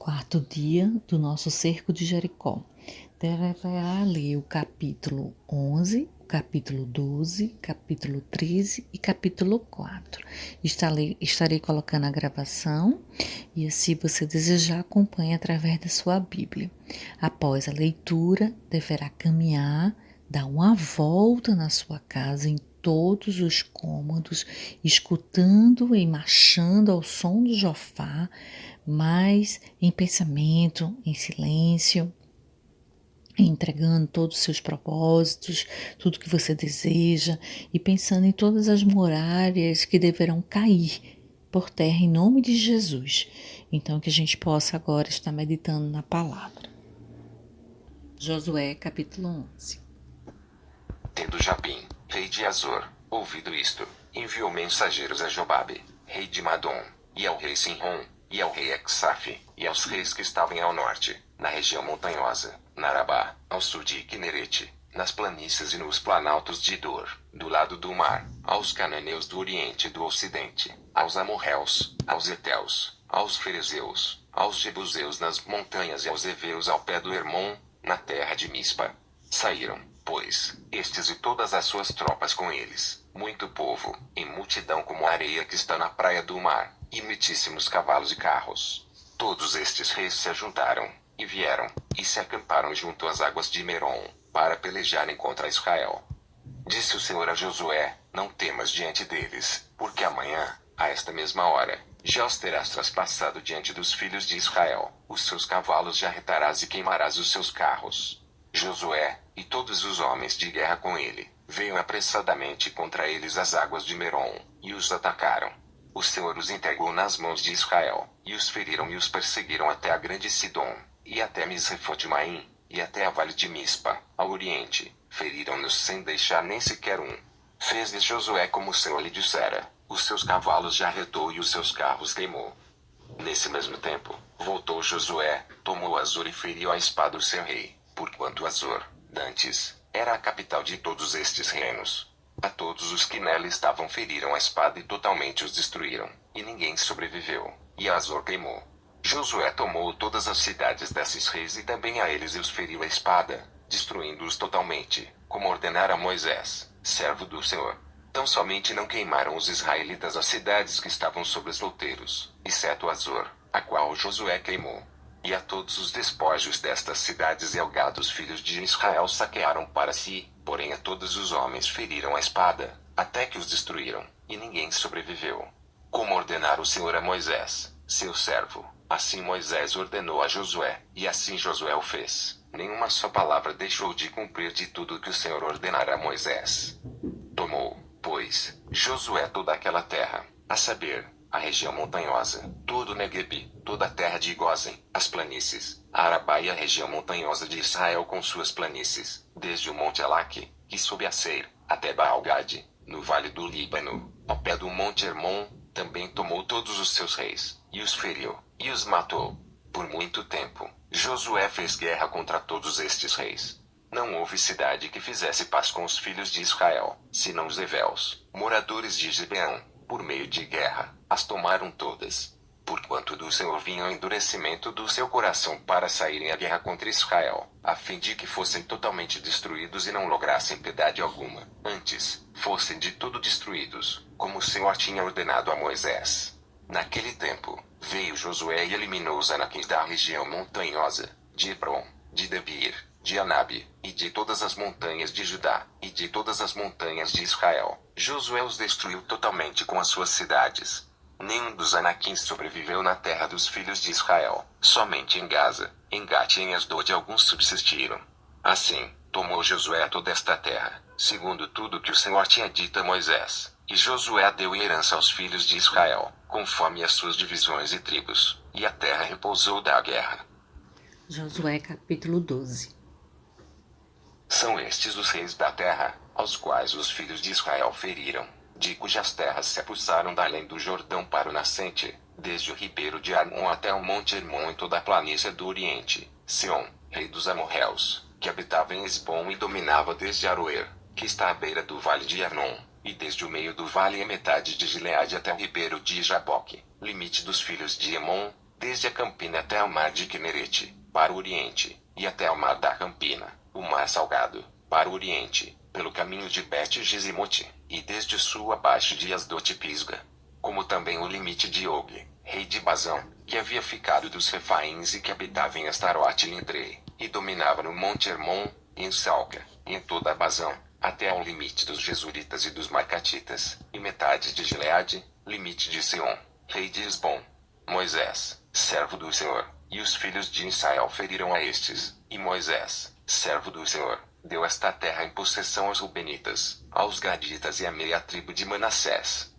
quarto dia do nosso cerco de Jericó. Deverá ler o capítulo 11, o capítulo 12, capítulo 13 e capítulo 4. Estarei colocando a gravação e, se você desejar, acompanhe através da sua Bíblia. Após a leitura, deverá caminhar, dar uma volta na sua casa em todos os cômodos, escutando e marchando ao som do jofar, mas em pensamento, em silêncio, entregando todos os seus propósitos, tudo que você deseja e pensando em todas as muralhas que deverão cair por terra em nome de Jesus. Então, que a gente possa agora estar meditando na palavra. Josué, capítulo 11. Tendo Jabim, rei de Azor, ouvido isto, enviou mensageiros a Jobabe, rei de Madom, e ao rei Sinrom, e ao rei Exaf, e aos reis que estavam ao norte, na região montanhosa, na Arabá, ao sul de Quinerete, nas planícies e nos planaltos de Dor, do lado do mar, aos cananeus do oriente e do ocidente, aos amorreus, aos heteus, aos ferezeus, aos jebuseus nas montanhas e aos heveus ao pé do Hermon, na terra de Mispa. Saíram, pois, estes e todas as suas tropas com eles, muito povo, em multidão como a areia que está na praia do mar, e muitíssimos cavalos e carros. Todos estes reis se ajuntaram, e vieram, e se acamparam junto às águas de Merom, para pelejarem contra Israel. Disse o Senhor a Josué: não temas diante deles, porque amanhã, a esta mesma hora, já os terás traspassado diante dos filhos de Israel, os seus cavalos já retarás e queimarás os seus carros. Josué, e todos os homens de guerra com ele, veio apressadamente contra eles às águas de Merom, e os atacaram. O Senhor os entregou nas mãos de Israel, e os feriram e os perseguiram até a grande Sidom, e até Misrefote-Maim, e até a vale de Mispa, ao oriente, feriram-nos sem deixar nem sequer um. Fez-lhes Josué como o Senhor lhe dissera, os seus cavalos já retou e os seus carros queimou. Nesse mesmo tempo, voltou Josué, tomou Azor e feriu a espada o seu rei, porquanto Azor, dantes, era a capital de todos estes reinos. A todos os que nela estavam feriram a espada e totalmente os destruíram, e ninguém sobreviveu, e Azor queimou. Josué tomou todas as cidades desses reis e também a eles os feriu a espada, destruindo-os totalmente, como ordenara Moisés, servo do Senhor. Tão somente não queimaram os israelitas as cidades que estavam sobre os outeiros, exceto Azor, a qual Josué queimou. E a todos os despojos destas cidades e ao gado os filhos de Israel saquearam para si, porém a todos os homens feriram a espada, até que os destruíram, e ninguém sobreviveu. Como ordenara o Senhor a Moisés, seu servo, assim Moisés ordenou a Josué, e assim Josué o fez. Nenhuma só palavra deixou de cumprir de tudo que o Senhor ordenara a Moisés. Tomou, pois, Josué toda aquela terra, a saber, a região montanhosa, todo o Neguebe, toda a terra de Gósen, as planícies, a Arabá e a região montanhosa de Israel com suas planícies, desde o monte Elaque, que sobe a Seir, até Baal-Gade, no vale do Líbano, ao pé do monte Hermon, também tomou todos os seus reis, e os feriu, e os matou. Por muito tempo, Josué fez guerra contra todos estes reis. Não houve cidade que fizesse paz com os filhos de Israel, senão os heveus, moradores de Gibeão, por meio de guerra, as tomaram todas. Porquanto do Senhor vinha o endurecimento do seu coração para saírem à guerra contra Israel, a fim de que fossem totalmente destruídos e não lograssem piedade alguma, antes, fossem de todo destruídos, como o Senhor tinha ordenado a Moisés. Naquele tempo, veio Josué e eliminou os anaquins da região montanhosa, de Hebron, de Debir, de Anabe, e de todas as montanhas de Judá, e de todas as montanhas de Israel. Josué os destruiu totalmente com as suas cidades. Nenhum dos anaquins sobreviveu na terra dos filhos de Israel, somente em Gaza, em Gate e em Asdod alguns subsistiram. Assim, tomou Josué toda esta terra, segundo tudo que o Senhor tinha dito a Moisés, e Josué a deu em herança aos filhos de Israel, conforme as suas divisões e tribos, e a terra repousou da guerra. Josué, capítulo 12. São estes os reis da terra, aos quais os filhos de Israel feriram, de cujas terras se apossaram da além do Jordão para o nascente, desde o ribeiro de Arnon até o monte Hermon e toda a planície do oriente, Seom, rei dos amorreus, que habitava em Esbom e dominava desde Aroer, que está à beira do vale de Arnon, e desde o meio do vale e metade de Gileade até o ribeiro de Jaboque, limite dos filhos de Emon, desde a Campina até o mar de Quinerete, para o oriente, e até o mar da Campina, o mar salgado, para o oriente, pelo caminho de Bet-Gesimote, e desde o sul abaixo de Asdot-Pisga, como também o limite de Og, rei de Bazão, que havia ficado dos Refaíns e que habitava em Astarote e Edrei, e dominava no Monte Hermon, em Salca, e em toda a Bazão, até ao limite dos Jesuritas e dos Marcatitas, e metade de Gileade, limite de Seom, rei de Esbom. Moisés, servo do Senhor, e os filhos de Israel feriram a estes, e Moisés, servo do Senhor, deu esta terra em possessão aos Rubenitas, aos Gaditas e à meia tribo de Manassés.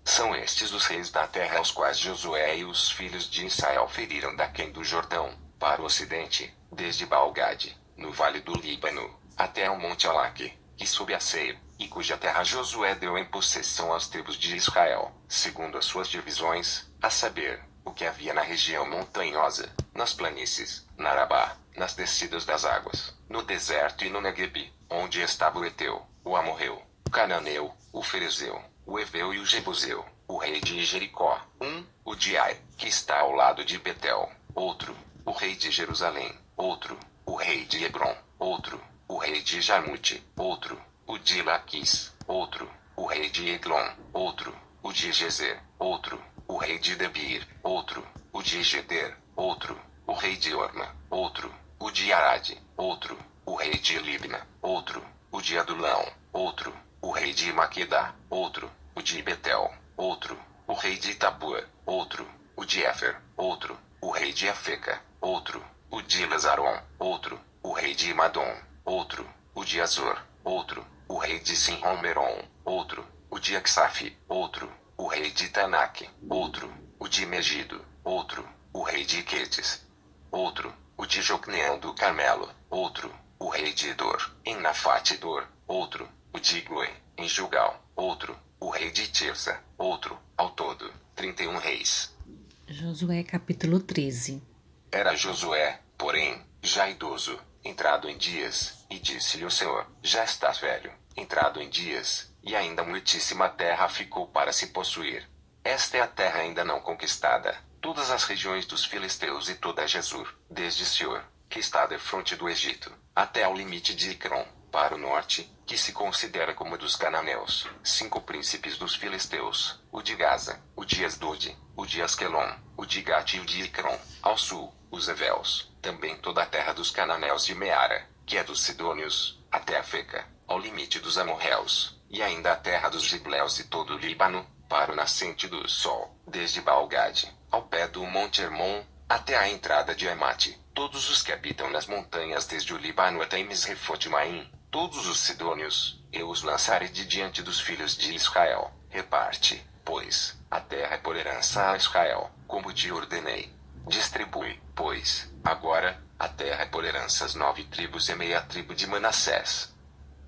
São estes os reis da terra aos quais Josué e os filhos de Israel feriram daquém do Jordão, para o ocidente, desde Baal-Gade, no vale do Líbano, até ao monte Alaque, que sobe a Seir, e cuja terra Josué deu em possessão às tribos de Israel, segundo as suas divisões, a saber, o que havia na região montanhosa, nas planícies, na Arabá, nas descidas das águas, no deserto e no Neguebe, onde estava o Eteu, o Amorreu, o Cananeu, o Ferezeu, o Eveu e o Jebuseu, o rei de Jericó, o de Ai, que está ao lado de Betel, outro, o rei de Jerusalém, outro, o rei de Hebron, outro, o rei de Jarmute, outro, o de Laquis, outro, o rei de Eglon, outro, o de Gezer, outro, o rei de Debir, outro, o de Geder, outro, o rei de Orma, outro, o de Arade, outro, o rei de Libna, outro, o de Adulão, outro, o rei de Maquedá, outro, o de Betel, outro, o rei de Itabua, outro, o de Éfer, outro, o rei de Afeca, outro, o de Lazaron, outro, o rei de Madom, outro, o de Azor, outro, o rei de Sinrom-Meron, outro, o de Axaf, outro, o rei de Tanak, outro, o de Megido, outro, o rei de Quetes, outro, o de Jocneão do Carmelo, outro, o rei de Dor, em Nafate-Dor, outro, o de Goi, em Gilgal, outro, o rei de Tirsa, outro, ao todo, 31 reis. Josué capítulo 13. Era Josué, porém, já idoso, entrado em dias, e disse-lhe o Senhor, já estás velho, entrado em dias, e ainda muitíssima terra ficou para se possuir. Esta é a terra ainda não conquistada, todas as regiões dos filisteus e toda Jesur, desde Sior, que está defronte do Egito, até ao limite de Icron, para o norte, que se considera como dos cananeus, 5 príncipes dos filisteus, o de Gaza, o de Asdod, o de Asquelon, o de Gate e o de Icron, ao sul, os Eveus, também toda a terra dos cananeus de Meara, que é dos Sidônios, até a Feca, ao limite dos amorreus, e ainda a terra dos Gibleus e todo o Líbano, para o nascente do sol, desde Baal-Gade, ao pé do monte Hermon, até a entrada de Emate, todos os que habitam nas montanhas desde o Líbano até Misrefote-Maim, todos os sidônios, eu os lançarei de diante dos filhos de Israel. Reparte, pois, a terra por herança a Israel, como te ordenei. Distribui, pois, agora, a terra por herança às 9 tribos e meia tribo de Manassés.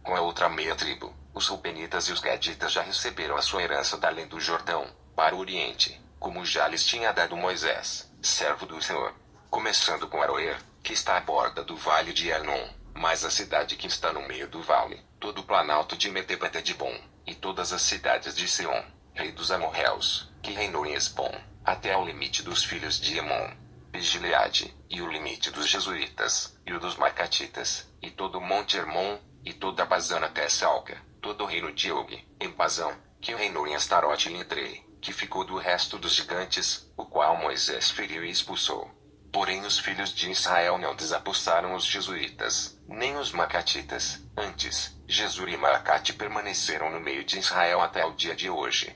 Com a outra meia tribo, os Rubenitas e os Gaditas já receberam a sua herança da além do Jordão, para o oriente, como já lhes tinha dado Moisés, servo do Senhor. Começando com Aroer, que está à borda do vale de Hernon, mais a cidade que está no meio do vale, todo o planalto de Medeba de Bom, e todas as cidades de Seom, rei dos amorreus, que reinou em Esbom, até ao limite dos filhos de Emon, e Gileade, e o limite dos Jesuítas, e o dos Marcatitas, e todo o monte Hermon, e toda a Bazã até Salca, todo o reino de Og, em Bazão, que reinou em Astarote e Edrei, que ficou do resto dos gigantes, o qual Moisés feriu e expulsou. Porém os filhos de Israel não desapossaram os jesuítas, nem os macatitas, antes, Jesur e Maracate permaneceram no meio de Israel até o dia de hoje.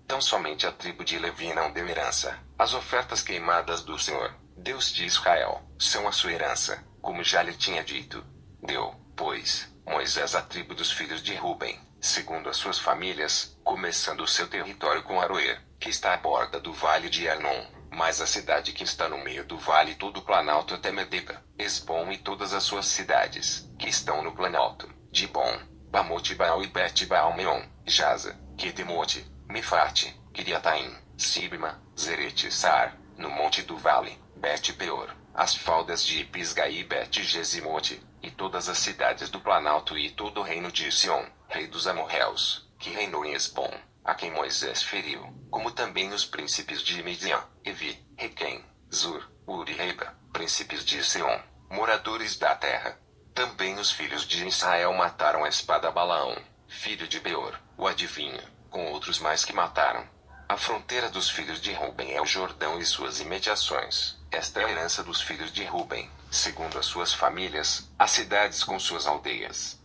Tão somente a tribo de Levi não deu herança. As ofertas queimadas do Senhor, Deus de Israel, são a sua herança, como já lhe tinha dito. Deu, pois, Moisés à tribo dos filhos de Ruben, segundo as suas famílias, começando o seu território com Aroer, que está à borda do vale de Hernon, mas a cidade que está no meio do vale todo o planalto até Medeba, Esbom e todas as suas cidades, que estão no planalto, Dibon, Bamot-Baal e Bet-Baal-Meon, Jaza, Quedemote, Mefate, Kiriataim, Sibma, Zerete-Sar, no monte do vale, Bet-Peor, as faldas de Pisga e Bet-Gesimote, e todas as cidades do planalto e todo o reino de Sion, rei dos amorreus, que reinou em Esbom, a quem Moisés feriu, como também os príncipes de Midian, Evi, Requem, Zur, Uri e Reba, príncipes de Seom, moradores da terra. Também os filhos de Israel mataram a espada Balaão, filho de Beor, o adivinho, com outros mais que mataram. A fronteira dos filhos de Ruben é o Jordão e suas imediações. Esta é a herança dos filhos de Ruben, segundo as suas famílias, as cidades com suas aldeias.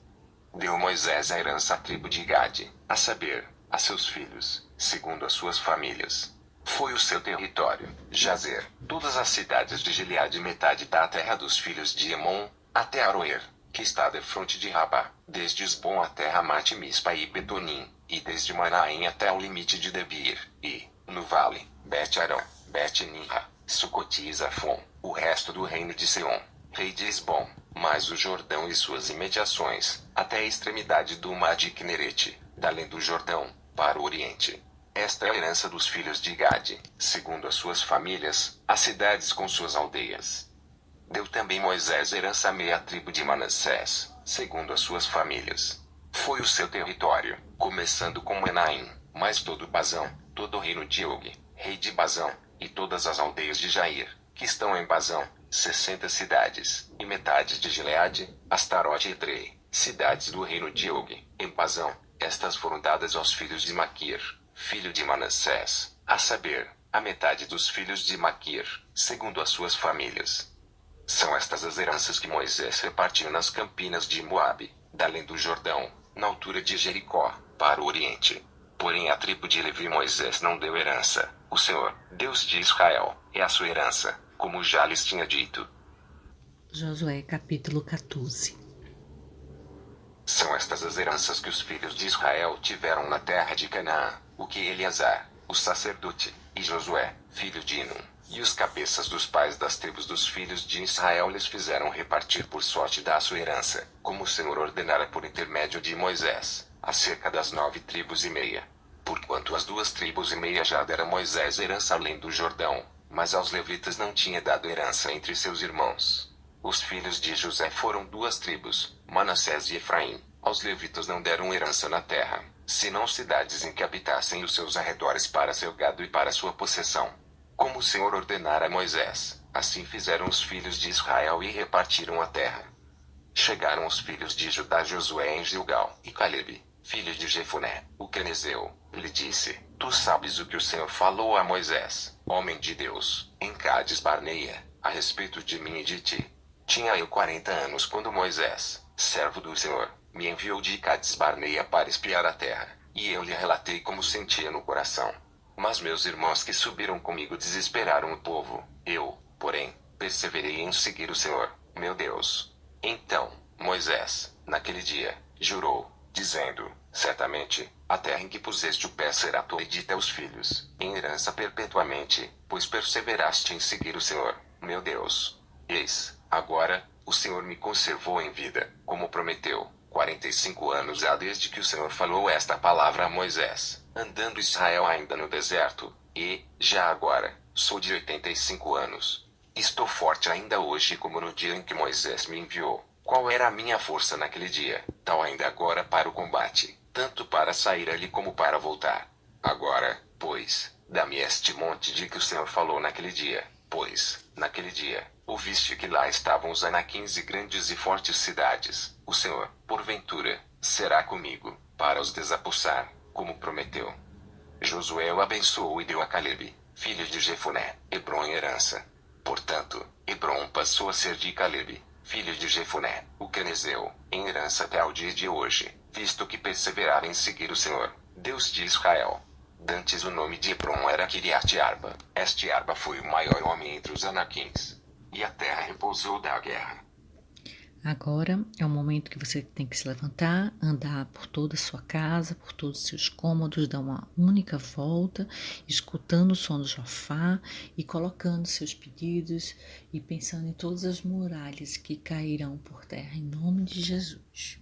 Deu Moisés a herança à tribo de Gade, a saber, a seus filhos, segundo as suas famílias. Foi o seu território, Jazer, todas as cidades de Gileade e metade da terra dos filhos de Emon, até Aroer, que está defronte de Rabá, desde Esbom até Ramate Mispa e Betonim, e desde Manaim até o limite de Debir, e, no vale, Bet-Arão, Bet-Ninra, Sucoti e Zafon, o resto do reino de Seom, rei de Esbom, mais o Jordão e suas imediações, até a extremidade do mar de Quinerete, da além do Jordão, para o oriente. Esta é a herança dos filhos de Gade, segundo as suas famílias, as cidades com suas aldeias. Deu também Moisés herança à meia tribo de Manassés, segundo as suas famílias. Foi o seu território, começando com Menaim, mais todo Bazão, todo o reino de Og, rei de Bazão, e todas as aldeias de Jair, que estão em Bazão, 60 cidades, e metade de Gileade, Astarote e Edrei, cidades do reino de Og, em Bazão. Estas foram dadas aos filhos de Maquir, filho de Manassés, a saber, a metade dos filhos de Maquir, segundo as suas famílias. São estas as heranças que Moisés repartiu nas campinas de Moabe, da além do Jordão, na altura de Jericó, para o oriente. Porém a tribo de Levi Moisés não deu herança. O Senhor, Deus de Israel, é a sua herança, como já lhes tinha dito. Josué capítulo 14. São estas as heranças que os filhos de Israel tiveram na terra de Canaã, o que Eleazar, o sacerdote, e Josué, filho de Nun, e os cabeças dos pais das tribos dos filhos de Israel lhes fizeram repartir por sorte da sua herança, como o Senhor ordenara por intermédio de Moisés, acerca das 9 tribos e meia. Porquanto as 2 tribos e meia já dera Moisés herança além do Jordão, mas aos levitas não tinha dado herança entre seus irmãos. Os filhos de José foram 2 tribos, Manassés e Efraim. Aos levitas não deram herança na terra, senão cidades em que habitassem os seus arredores para seu gado e para sua possessão. Como o Senhor ordenara a Moisés, assim fizeram os filhos de Israel e repartiram a terra. Chegaram os filhos de Judá Josué em Gilgal, e Calebe, filho de Jefoné, o canezeu, lhe disse: Tu sabes o que o Senhor falou a Moisés, homem de Deus, em Cádiz Barneia, a respeito de mim e de ti. Tinha eu 40 anos quando Moisés, servo do Senhor, me enviou de Cádiz Barneia para espiar a terra, e eu lhe relatei como sentia no coração. Mas meus irmãos que subiram comigo desesperaram o povo. Eu, porém, perseverei em seguir o Senhor, meu Deus. Então, Moisés, naquele dia, jurou, dizendo: Certamente, a terra em que puseste o pé será tua e dita aos filhos, em herança perpetuamente, pois perseveraste em seguir o Senhor, meu Deus. Eis, agora, o Senhor me conservou em vida, como prometeu. 45 anos há desde que o Senhor falou esta palavra a Moisés, andando Israel ainda no deserto, e, já agora, sou de 85 anos. Estou forte ainda hoje como no dia em que Moisés me enviou. Qual era a minha força naquele dia, tal ainda agora para o combate, tanto para sair ali como para voltar. Agora, pois, dá-me este monte de que o Senhor falou naquele dia, pois, naquele dia, ouviste que lá estavam os anaquins e grandes e fortes cidades. O Senhor, porventura, será comigo, para os desapossar, como prometeu. Josué o abençoou e deu a Calebe, filho de Jefoné, Hebrom em herança. Portanto, Hebrom passou a ser de Calebe, filho de Jefoné, o canezeu, em herança até ao dia de hoje, visto que perseverara em seguir o Senhor, Deus de Israel. Dantes o nome de Hebrom era Kiriat-Arba. Este Arba foi o maior homem entre os anaquins. E a terra repousou da guerra. Agora é o momento que você tem que se levantar, andar por toda a sua casa, por todos os seus cômodos, dar uma única volta, escutando o som do chofar e colocando seus pedidos e pensando em todas as muralhas que cairão por terra em nome de Jesus.